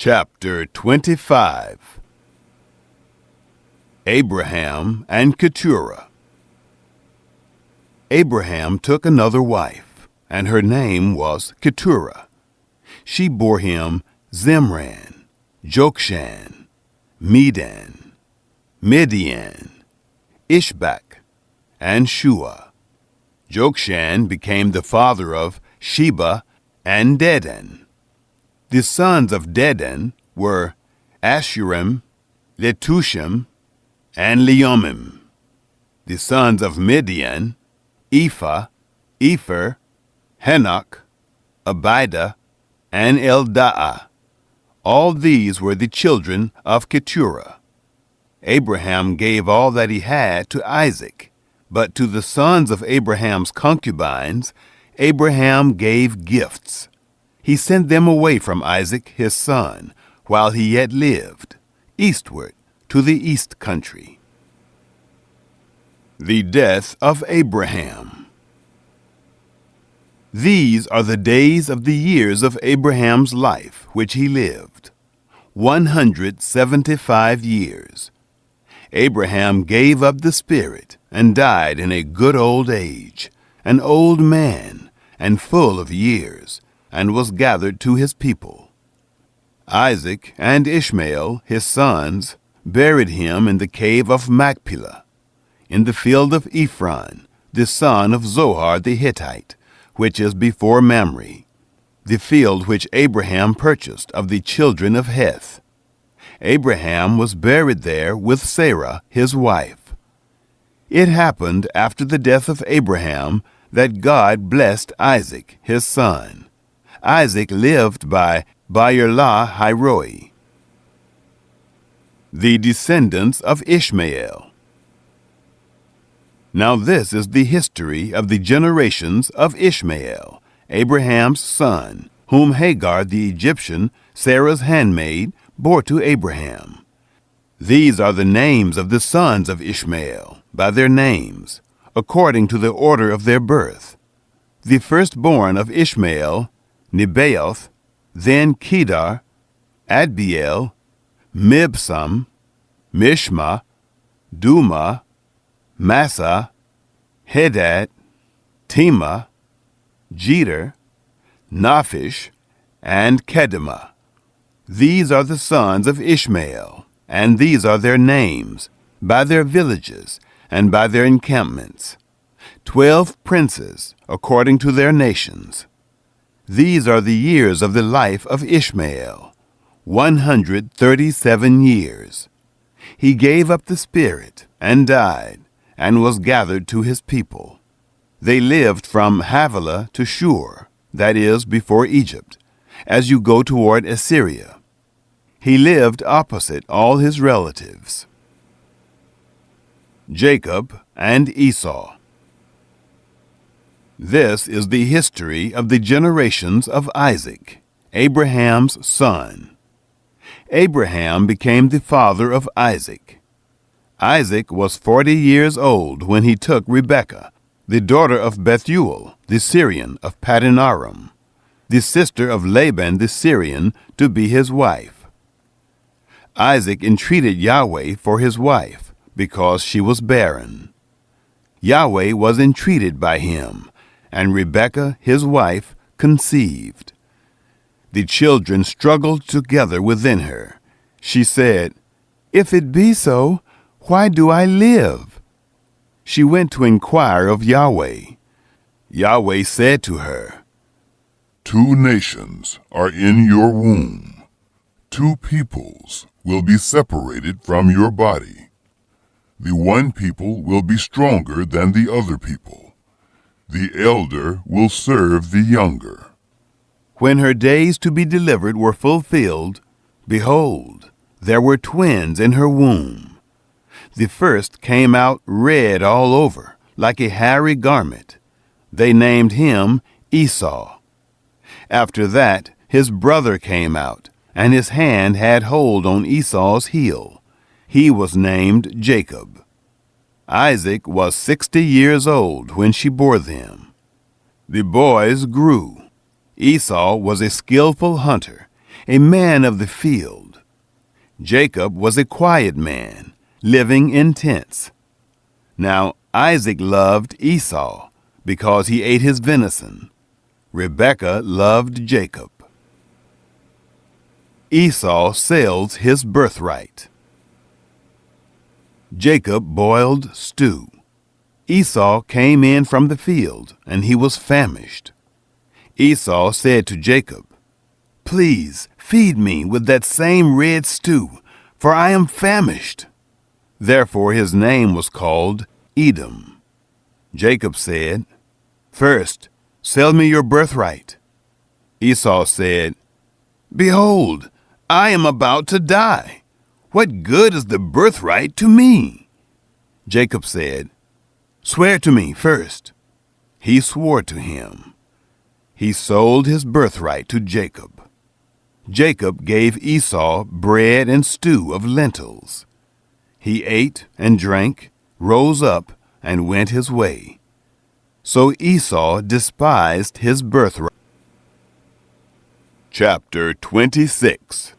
Chapter 25. Abraham and Keturah. Abraham took another wife, and her name was Keturah. She bore him Zimran, Jokshan, Medan, Midian, Ishbak, and Shua. Jokshan became the father of Sheba and Dedan. The sons of Dedan were Ashurim, Letushim, and Leumim. The sons of Midian, Ephah, Epher, Henoch, Abida, and Eldaah. All these were the children of Keturah. Abraham gave all that he had to Isaac, but to the sons of Abraham's concubines, Abraham gave gifts. He sent them away from Isaac his son, while he yet lived, eastward to the east country. The death of Abraham. These are the days of the years of Abraham's life which he lived, 175 years. Abraham gave up the spirit and died in a good old age, an old man and full of years, and was gathered to his people. Isaac and Ishmael, his sons, buried him in the cave of Machpelah, in the field of Ephron, the son of Zohar the Hittite, which is before Mamre, the field which Abraham purchased of the children of Heth. Abraham was buried there with Sarah his wife. It happened after the death of Abraham that God blessed Isaac his son. Isaac lived by Beer-lahai-roi. The descendants of Ishmael. Now this is the history of the generations of Ishmael, Abraham's son, whom Hagar the Egyptian, Sarah's handmaid, bore to Abraham. These are the names of the sons of Ishmael, by their names, according to the order of their birth. The firstborn of Ishmael, Nebaioth, then Kedar, Adbeel, Mibsam, Mishma, Duma, Massa, Hadad, Tema, Jeter, Naphish, and Kedemah. These are the sons of Ishmael, and these are their names, by their villages, and by their encampments. 12 princes, according to their nations. These are the years of the life of Ishmael, 137 years. He gave up the spirit and died, and was gathered to his people. They lived from Havilah to Shur, that is, before Egypt, as you go toward Assyria. He lived opposite all his relatives. Jacob and Esau. This is the history of the generations of Isaac, Abraham's son. Abraham became the father of Isaac. Isaac was 40 years old when he took Rebekah, the daughter of Bethuel, the Syrian of Paddan-aram, the sister of Laban the Syrian, to be his wife. Isaac entreated Yahweh for his wife, because she was barren. Yahweh was entreated by him, and Rebekah, his wife, conceived. The children struggled together within her. She said, "If it be so, why do I live?" She went to inquire of Yahweh. Yahweh said to her, "Two nations are in your womb. Two peoples will be separated from your body. The one people will be stronger than the other people. The elder will serve the younger." When her days to be delivered were fulfilled, behold, there were twins in her womb. The first came out red all over, like a hairy garment. They named him Esau. After that, his brother came out, and his hand had hold on Esau's heel. He was named Jacob. Isaac was 60 years old when she bore them. The boys grew. Esau was a skillful hunter. a man of the field. Jacob was a quiet man, living in tents. Now Isaac loved Esau, because he ate his venison. Rebekah loved Jacob. Esau sells his birthright. Jacob boiled stew. Esau came in from the field, and he was famished. Esau said to Jacob, "Please feed me with that same red stew, for I am famished." Therefore his name was called Edom. Jacob said, "First, sell me your birthright." Esau said, "Behold, I am about to die. What good is the birthright to me?" Jacob said, "Swear to me first." He swore to him. He sold his birthright to Jacob. Jacob gave Esau bread and stew of lentils. He ate and drank, rose up, and went his way. So Esau despised his birthright. Chapter 26.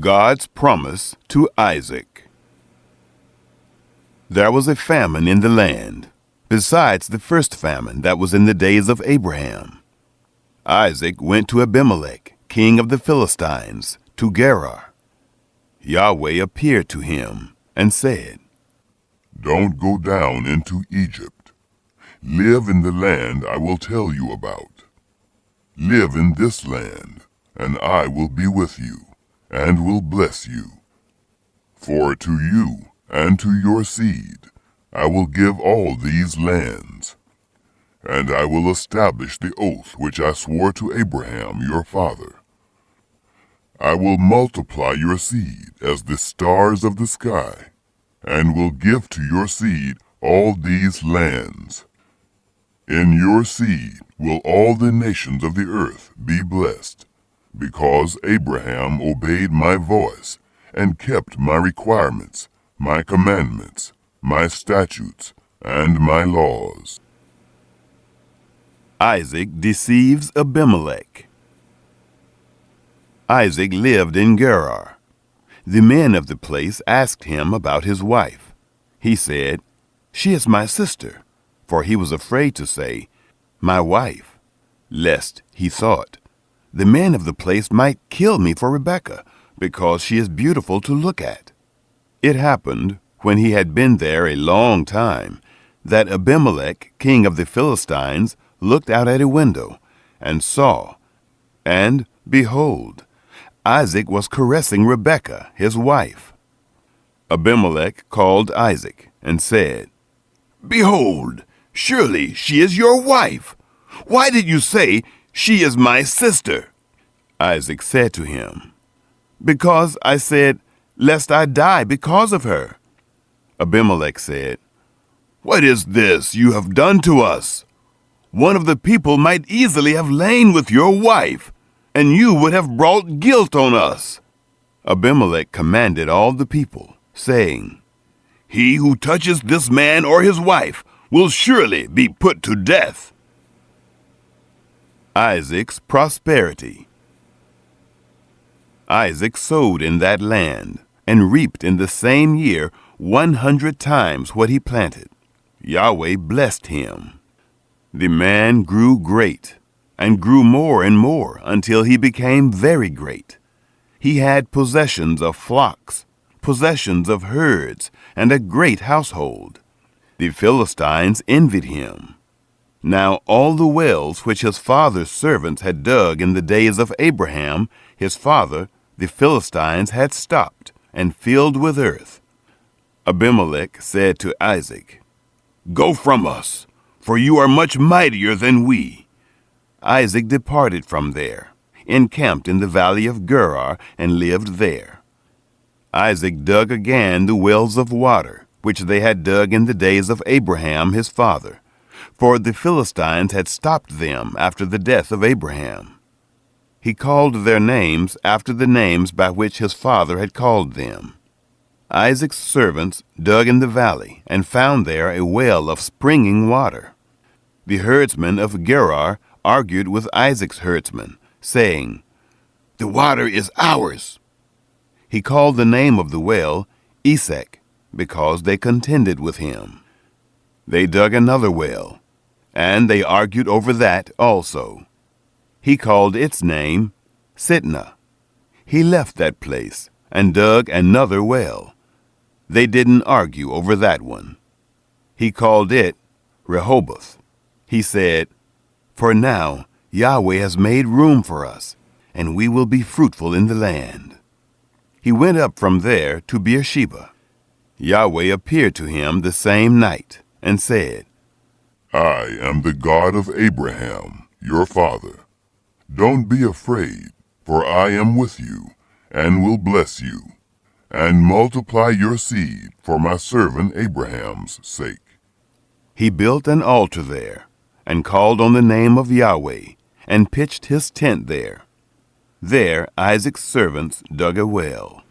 God's promise to Isaac. There was a famine in the land, besides the first famine that was in the days of Abraham. Isaac went to Abimelech, king of the Philistines, to Gerar. Yahweh appeared to him and said, "Don't go down into Egypt. Live in the land I will tell you about. Live in this land, and I will be with you, and will bless you. For to you and to your seed I will give all these lands. And I will establish the oath which I swore to Abraham your father. I will multiply your seed as the stars of the sky, and will give to your seed all these lands. In your seed will all the nations of the earth be blessed, because Abraham obeyed my voice and kept my requirements, my commandments, my statutes, and my laws." Isaac deceives Abimelech. Isaac lived in Gerar. The men of the place asked him about his wife. He said, "She is my sister," for he was afraid to say, "my wife," lest, he thought, the men of the place might kill me for Rebekah, because she is beautiful to look at. It happened, when he had been there a long time, that Abimelech, king of the Philistines, looked out at a window, and saw, and, behold, Isaac was caressing Rebekah, his wife. Abimelech called Isaac, and said, "Behold, surely she is your wife. Why did you say, 'She is my sister'?" Isaac said to him, "Because I said, 'Lest I die because of her.'" Abimelech said, "What is this you have done to us? One of the people might easily have lain with your wife, and you would have brought guilt on us." Abimelech commanded all the people, saying, "He who touches this man or his wife will surely be put to death." Isaac's prosperity. Isaac sowed in that land, and reaped in the same year 100 times what he planted. Yahweh blessed him. The man grew great, and grew more and more until he became very great. He had possessions of flocks, possessions of herds, and a great household. The Philistines envied him. Now all the wells which his father's servants had dug in the days of Abraham, his father, the Philistines had stopped and filled with earth. Abimelech said to Isaac, "Go from us, for you are much mightier than we." Isaac departed from there, encamped in the valley of Gerar, and lived there. Isaac dug again the wells of water, which they had dug in the days of Abraham his father, for the Philistines had stopped them after the death of Abraham. He called their names after the names by which his father had called them. Isaac's servants dug in the valley, and found there a well of springing water. The herdsmen of Gerar argued with Isaac's herdsmen, saying, The water is ours." He called the name of the well Esek, because they contended with him. They dug another well, and they argued over that also. He called its name Sitnah. He left that place and dug another well. They didn't argue over that one. He called it Rehoboth. He said, "For now Yahweh has made room for us, and we will be fruitful in the land." He went up from there to Beersheba. Yahweh appeared to him the same night and said, "I am the God of Abraham, your father. Don't be afraid, for I am with you, and will bless you, and multiply your seed for my servant Abraham's sake." He built an altar there, and called on the name of Yahweh, and pitched his tent there. There Isaac's servants dug a well.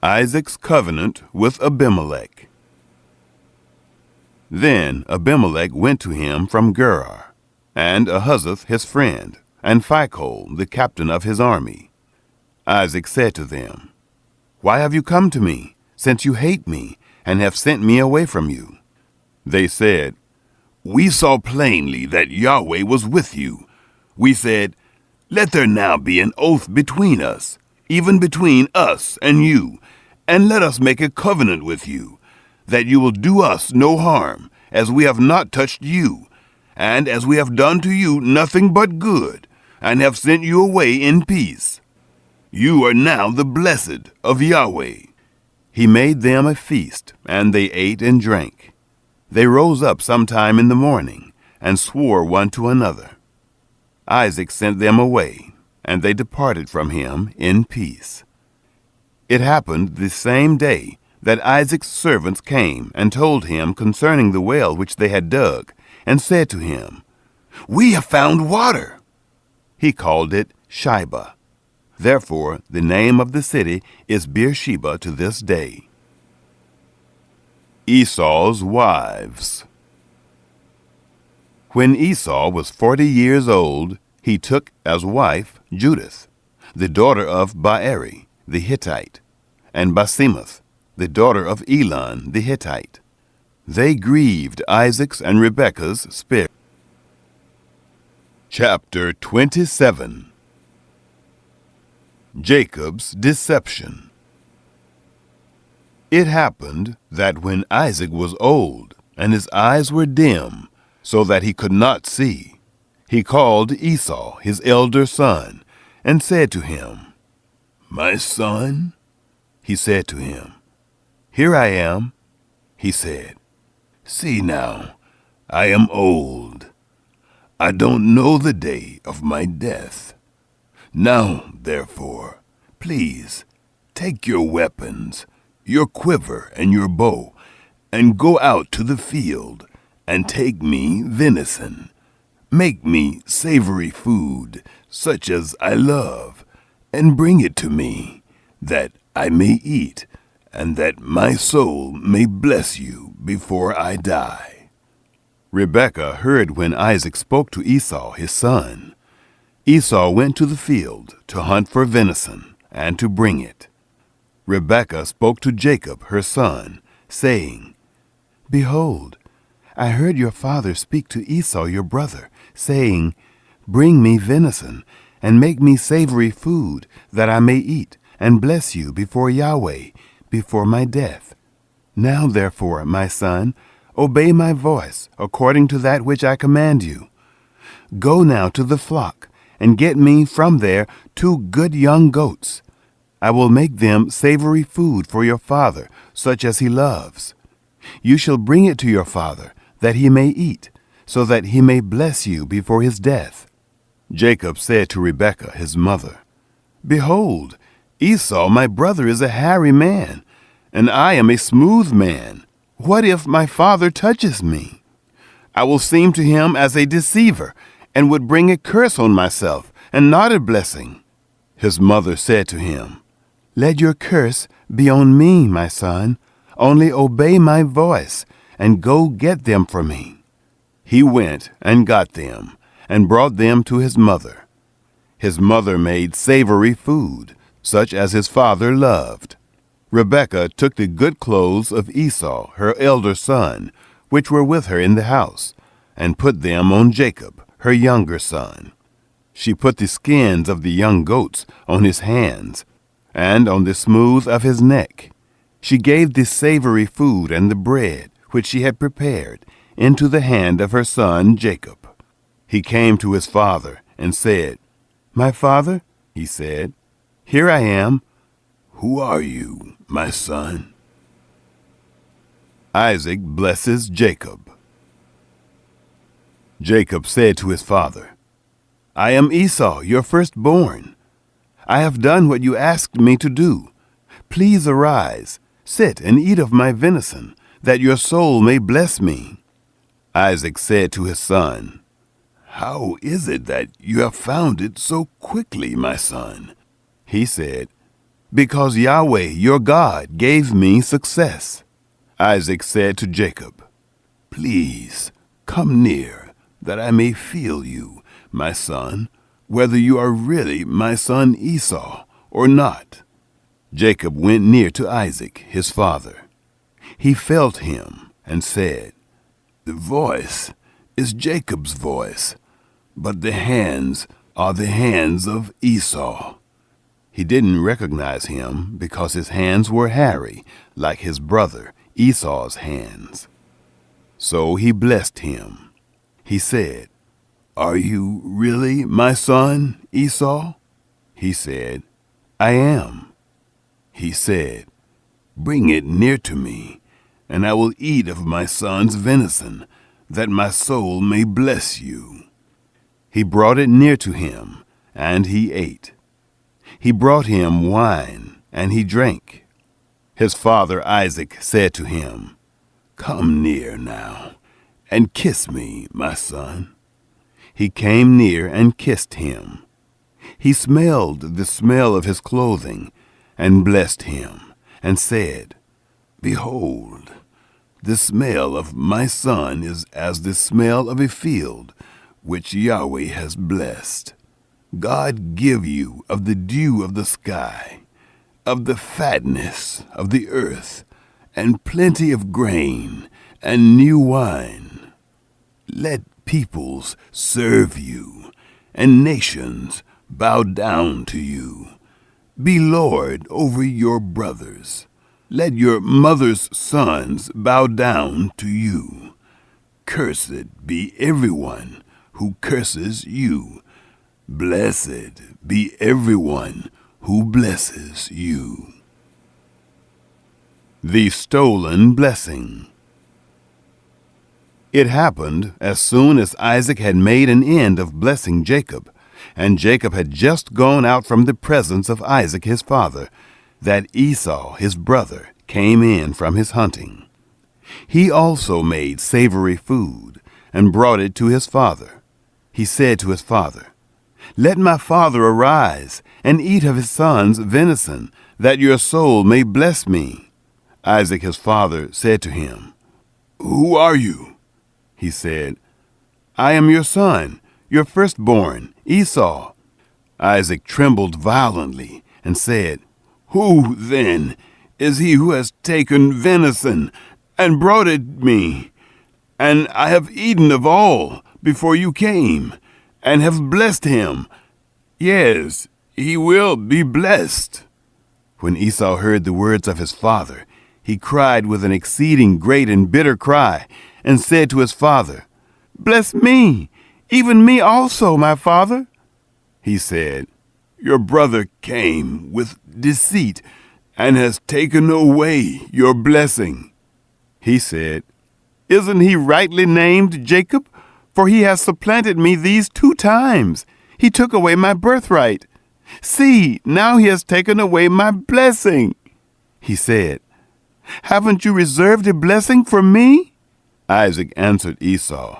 Isaac's covenant with Abimelech. Then Abimelech went to him from Gerar, and Ahuzzath his friend, and Phicol the captain of his army. Isaac said to them, "Why have you come to me, since you hate me, and have sent me away from you?" They said, "We saw plainly that Yahweh was with you. We said, 'Let there now be an oath between us, even between us and you, and let us make a covenant with you, that you will do us no harm, as we have not touched you, and as we have done to you nothing but good, and have sent you away in peace. You are now the blessed of Yahweh.'" He made them a feast, and they ate and drank. They rose up sometime in the morning, and swore one to another. Isaac sent them away, and they departed from him in peace. It happened the same day that Isaac's servants came and told him concerning the well which they had dug, and said to him, "We have found water." He called it Shibah. Therefore the name of the city is Beersheba to this day. Esau's wives. When Esau was 40 years old, he took as wife Judith, the daughter of Baeri the Hittite, and Basemath, the daughter of Elon the Hittite. They grieved Isaac's and Rebekah's spirit. Chapter 27. Jacob's deception. It happened that when Isaac was old, and his eyes were dim, so that he could not see, he called Esau, his elder son, and said to him, "My son?" He said to him, "Here I am." He said, "See now, I am old. I don't know the day of my death. Now, therefore, please, take your weapons, your quiver and your bow, and go out to the field, and take me venison. Make me savory food, such as I love, and bring it to me, that I may eat, and that my soul may bless you before I die." Rebekah heard when Isaac spoke to Esau his son. Esau went to the field to hunt for venison, and to bring it. Rebekah spoke to Jacob her son, saying, "Behold, I heard your father speak to Esau your brother, saying, 'Bring me venison, and make me savory food, that I may eat, and bless you before Yahweh, before my death.' Now therefore, my son, obey my voice, according to that which I command you. Go now to the flock, and get me from there 2 good young goats. I will make them savory food for your father, such as he loves. You shall bring it to your father, that he may eat, so that he may bless you before his death." Jacob said to Rebekah his mother, "Behold, Esau my brother is a hairy man, and I am a smooth man. What if my father touches me? I will seem to him as a deceiver, and would bring a curse on myself, and not a blessing." His mother said to him, "Let your curse be on me, my son. Only obey my voice, and go get them for me." He went and got them, and brought them to his mother. His mother made savory food, such as his father loved. Rebekah took the good clothes of Esau, her elder son, which were with her in the house, and put them on Jacob, her younger son. She put the skins of the young goats on his hands, and on the smooth of his neck. She gave the savory food and the bread, which she had prepared, into the hand of her son Jacob. He came to his father and said, "My father," he said, "here I am." "Who are you, my son?" Isaac blesses Jacob. Jacob said to his father, "I am Esau, your firstborn. I have done what you asked me to do. Please arise, sit and eat of my venison, that your soul may bless me." Isaac said to his son, "How is it that you have found it so quickly, my son?" He said, "Because Yahweh, your God, gave me success." Isaac said to Jacob, "Please come near, that I may feel you, my son, whether you are really my son Esau or not." Jacob went near to Isaac, his father. He felt him and said, "The voice is Jacob's voice, but the hands are the hands of Esau." He didn't recognize him because his hands were hairy, like his brother Esau's hands. So he blessed him. He said, "Are you really my son, Esau?" He said, "I am." He said, "Bring it near to me, and I will eat of my son's venison, that my soul may bless you." He brought it near to him, and he ate. He brought him wine, and he drank. His father Isaac said to him, "Come near now, and kiss me, my son." He came near and kissed him. He smelled the smell of his clothing, and blessed him, and said, "Behold, the smell of my son is as the smell of a field, which Yahweh has blessed. God give you of the dew of the sky, of the fatness of the earth, and plenty of grain, and new wine. Let peoples serve you, and nations bow down to you. Be lord over your brothers. Let your mother's sons bow down to you. Cursed be everyone who curses you. Blessed be everyone who blesses you." The stolen blessing. It happened as soon as Isaac had made an end of blessing Jacob, and Jacob had just gone out from the presence of Isaac his father, that Esau his brother came in from his hunting. He also made savory food, and brought it to his father. He said to his father, "Let my father arise, and eat of his son's venison, that your soul may bless me." Isaac his father said to him, "Who are you?" He said, "I am your son, your firstborn, Esau." Isaac trembled violently and said, "Who, then, is he who has taken venison and brought it me? And I have eaten of all before you came, and have blessed him. Yes, he will be blessed." When Esau heard the words of his father, he cried with an exceeding great and bitter cry, and said to his father, "Bless me, even me also, my father." He said, "Your brother came with deceit, and has taken away your blessing." He said, "Isn't he rightly named Jacob? For he has supplanted me these 2 times. He took away my birthright. See, now he has taken away my blessing." He said, "Haven't you reserved a blessing for me?" Isaac answered Esau,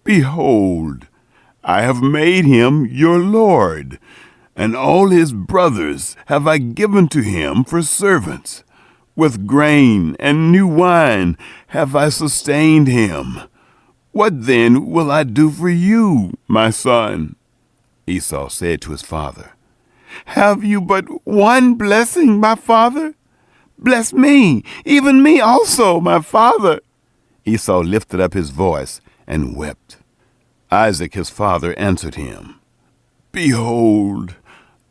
"Behold, I have made him your lord, and all his brothers have I given to him for servants. With grain and new wine have I sustained him. What then will I do for you, my son?" Esau said to his father, "Have you but one blessing, my father? Bless me, even me also, my father." Esau lifted up his voice and wept. Isaac his father answered him, "Behold,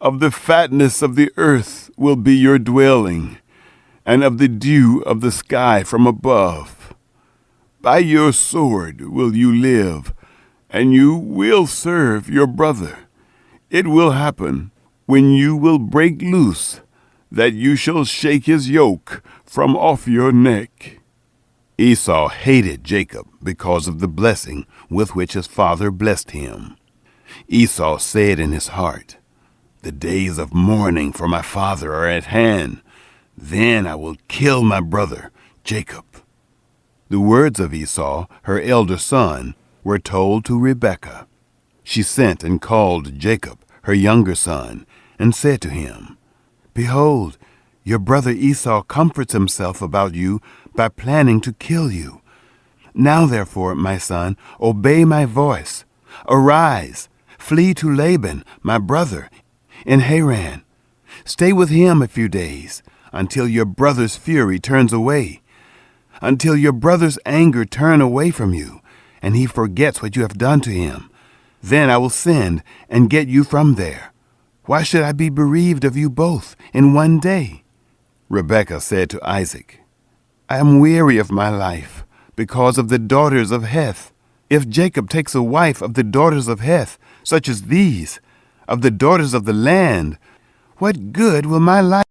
of the fatness of the earth will be your dwelling, and of the dew of the sky from above. By your sword will you live, and you will serve your brother. It will happen, when you will break loose, that you shall shake his yoke from off your neck." Esau hated Jacob because of the blessing with which his father blessed him. Esau said in his heart, "The days of mourning for my father are at hand. Then I will kill my brother Jacob." The words of Esau, her elder son, were told to Rebekah. She sent and called Jacob, her younger son, and said to him, "Behold, your brother Esau comforts himself about you by planning to kill you. Now therefore, my son, obey my voice. Arise, flee to Laban, my brother, in Haran. Stay with him a few days, until your brother's fury turns away, until your brother's anger turn away from you, and he forgets what you have done to him. Then I will send and get you from there. Why should I be bereaved of you both in one day?" Rebekah said to Isaac, "I am weary of my life because of the daughters of Heth. If Jacob takes a wife of the daughters of Heth, such as these, of the daughters of the land, what good will my life